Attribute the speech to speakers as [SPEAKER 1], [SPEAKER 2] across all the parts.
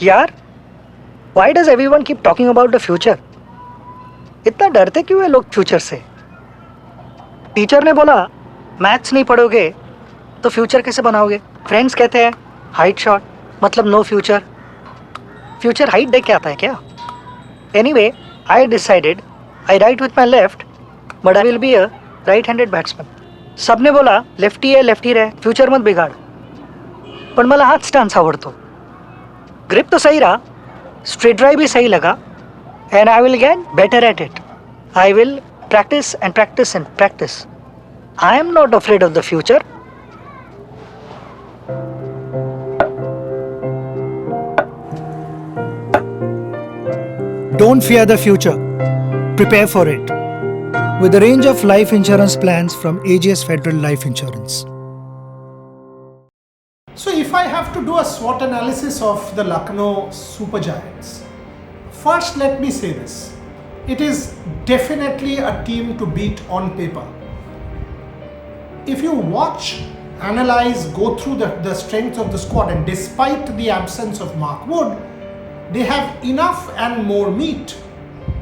[SPEAKER 1] यार, why does everyone keep talking about the future? इतना डरते क्यों है लोग फ्यूचर से? टीचर ने बोला मैथ्स नहीं पढ़ोगे तो फ्यूचर कैसे बनाओगे? फ्रेंड्स कहते हैं हाइट शॉट मतलब नो फ्यूचर. फ्यूचर हाइट देख के आता है क्या? Anyway, I decided I right with my left but I will be a right handed batsman. सबने बोला लेफ्टी रहे, फ्यूचर मत बिगाड़. पण मला हाच स्टान्स आवडतो. ग्रिप तो सही रहा, स्ट्रेट ड्राइव भी सही लगा, and I will get better at it. I will practice and practice and practice. I am not afraid of the future. Don't fear the future. Prepare for it. With a range of life insurance plans from AGS Federal Life Insurance.
[SPEAKER 2] So if I have to do a SWOT analysis of the Lucknow Supergiants, first let me say this. It is definitely a team to beat on paper. If you watch, analyze, go through the strengths of the squad, and despite the absence of Mark Wood, they have enough and more meat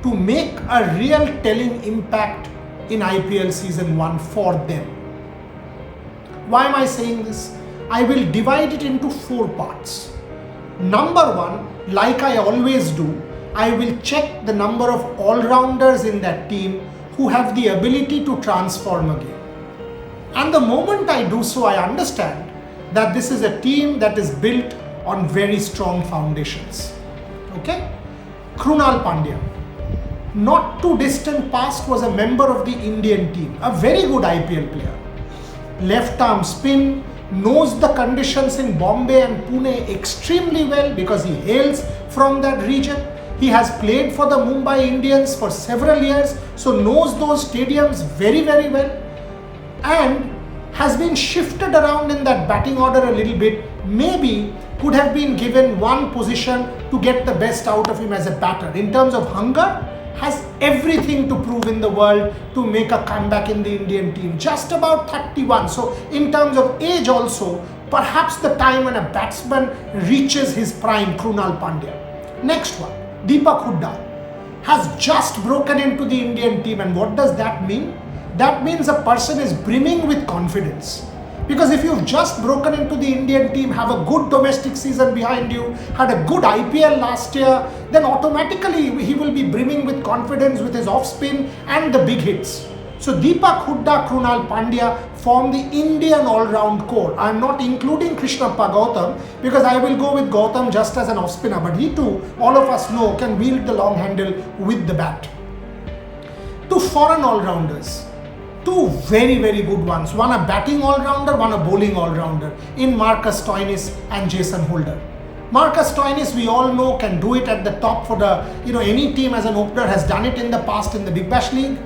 [SPEAKER 2] to make a real telling impact in IPL season 1 for them. Why am I saying this? I will divide it into 4 parts. Number 1, like I always do, I will check the number of all-rounders in that team who have the ability to transform a game. And the moment I do so, I understand that this is a team that is built on very strong foundations. Okay? Krunal Pandya, not too distant past, was a member of the Indian team, a very good IPL player. Left arm spin, knows the conditions in Bombay and Pune extremely well because he hails from that region. He has played for the Mumbai Indians for several years, so knows those stadiums very, very well, and has been shifted around in that batting order a little bit. Maybe could have been given one position to get the best out of him as a batter. In terms of hunger, has everything to prove in the world to make a comeback in the Indian team. Just about 31. So in terms of age also, perhaps the time when a batsman reaches his prime, Krunal Pandya. Next one, Deepak Hooda has just broken into the Indian team. And what does that mean? That means a person is brimming with confidence. Because if you've just broken into the Indian team, have a good domestic season behind you, had a good IPL last year, then automatically he will be brimming with confidence with his off spin and the big hits. So Deepak Hooda, Krunal Pandya form the Indian all-round core. I am not including Krishnappa Gautam because I will go with Gautam just as an off spinner, but he too, all of us know, can wield the long handle with the bat. 2 foreign all-rounders. 2 very, very good ones. One a batting all-rounder, one a bowling all-rounder in Marcus Stoinis and Jason Holder. Marcus Stoinis, we all know, can do it at the top for the, any team as an opener has done it in the past in the Big Bash League.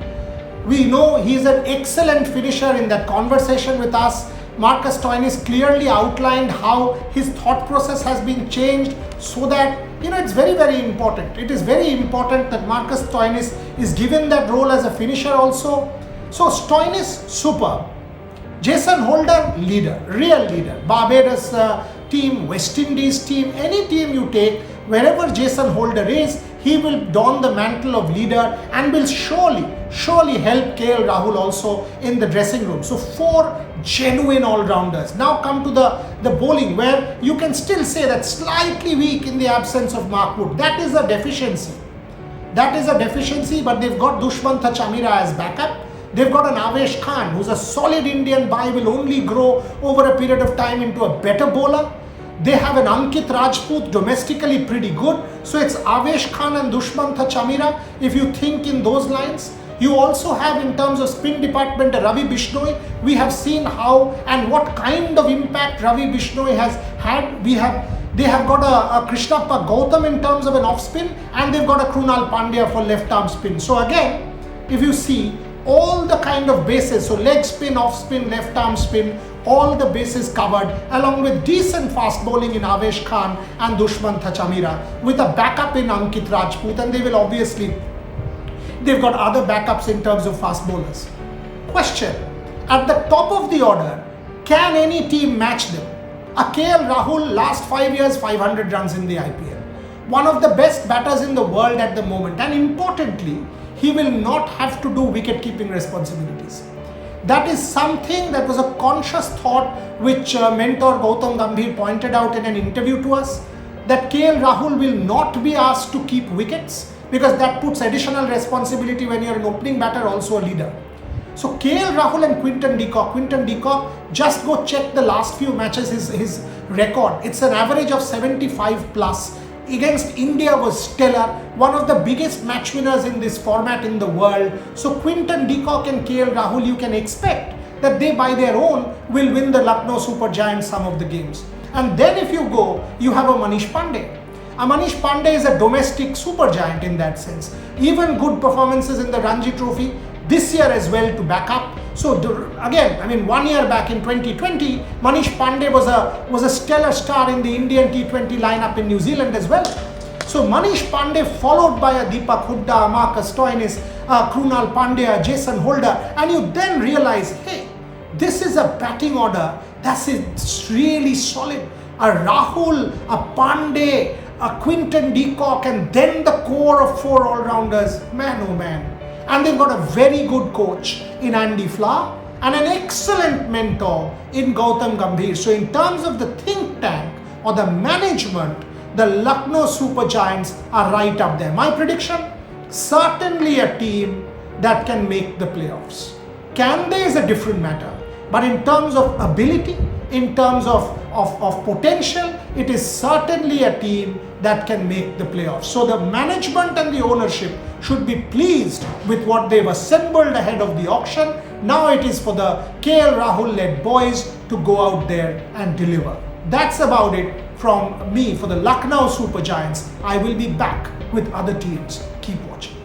[SPEAKER 2] We know he's an excellent finisher. In that conversation with us, Marcus Stoinis clearly outlined how his thought process has been changed so that, it's very, very important. It is very important that Marcus Stoinis is given that role as a finisher also. So Stoinis, superb. Jason Holder, leader, real leader. Barbados team, West Indies team, any team you take, wherever Jason Holder is, he will don the mantle of leader and will surely help KL Rahul also in the dressing room. So 4 genuine all-rounders. Now come to the bowling, where you can still say that slightly weak in the absence of Mark Wood. That is a deficiency. But they've got Dushmantha Chamira as backup. They've got an Avesh Khan, who's a solid Indian buy, will only grow over a period of time into a better bowler. They have an Ankit Rajput, domestically pretty good. So it's Avesh Khan and Dushmantha Chamira, if you think in those lines. You also have, in terms of spin department, Ravi Bishnoi. We have seen how and what kind of impact Ravi Bishnoi has had. They have got a Krishnappa Gautam in terms of an off spin, and they've got a Krunal Pandya for left arm spin. So again, if you see, all the kind of bases, so leg spin, off spin, left arm spin, all the bases covered, along with decent fast bowling in Avesh Khan and Dushmantha Chamira, with a backup in Ankit Rajput, and they've got other backups in terms of fast bowlers. Question: at the top of the order, can any team match them? A KL Rahul, last 5 years, 500 runs in the IPL. one of the best batters in the world at the moment, and importantly, he will not have to do wicket-keeping responsibilities. That is something that was a conscious thought which mentor Gautam Gambhir pointed out in an interview to us, that KL Rahul will not be asked to keep wickets because that puts additional responsibility when you're an opening batter, also a leader. So KL Rahul and Quinton de Kock, just go check the last few matches, his record. It's an average of 75 plus. Against India was stellar, one of the biggest match winners in this format in the world. So Quinton de Kock and KL Rahul, you can expect that they by their own will win the Lucknow Super Giants some of the games. And then if you go, you have a Manish Pandey. Manish Pandey is a domestic super giant in that sense. Even good performances in the Ranji Trophy this year as well to back up. So again, I mean, 1 year back in 2020, Manish Pandey was a stellar star in the Indian T20 lineup in New Zealand as well. So Manish Pandey followed by a Deepak Hooda, Marcus Stoinis, Krunal Pandya, Jason Holder, and you then realize, hey, this is a batting order that's really solid. A Rahul, a Pandey, a Quinton de Kock, and then the core of 4 all-rounders. Man, oh man. And they've got a very good coach in Andy Flower and an excellent mentor in Gautam Gambhir. So in terms of the think tank or the management, the Lucknow Super Giants are right up there. My prediction, certainly a team that can make the playoffs. Can they is a different matter. But in terms of ability, in terms of potential, it is certainly a team that can make the playoffs. So the management and the ownership should be pleased with what they've assembled ahead of the auction. Now it is for the KL Rahul led boys to go out there and deliver. That's about it from me for the Lucknow Super Giants. I will be back with other teams. Keep watching.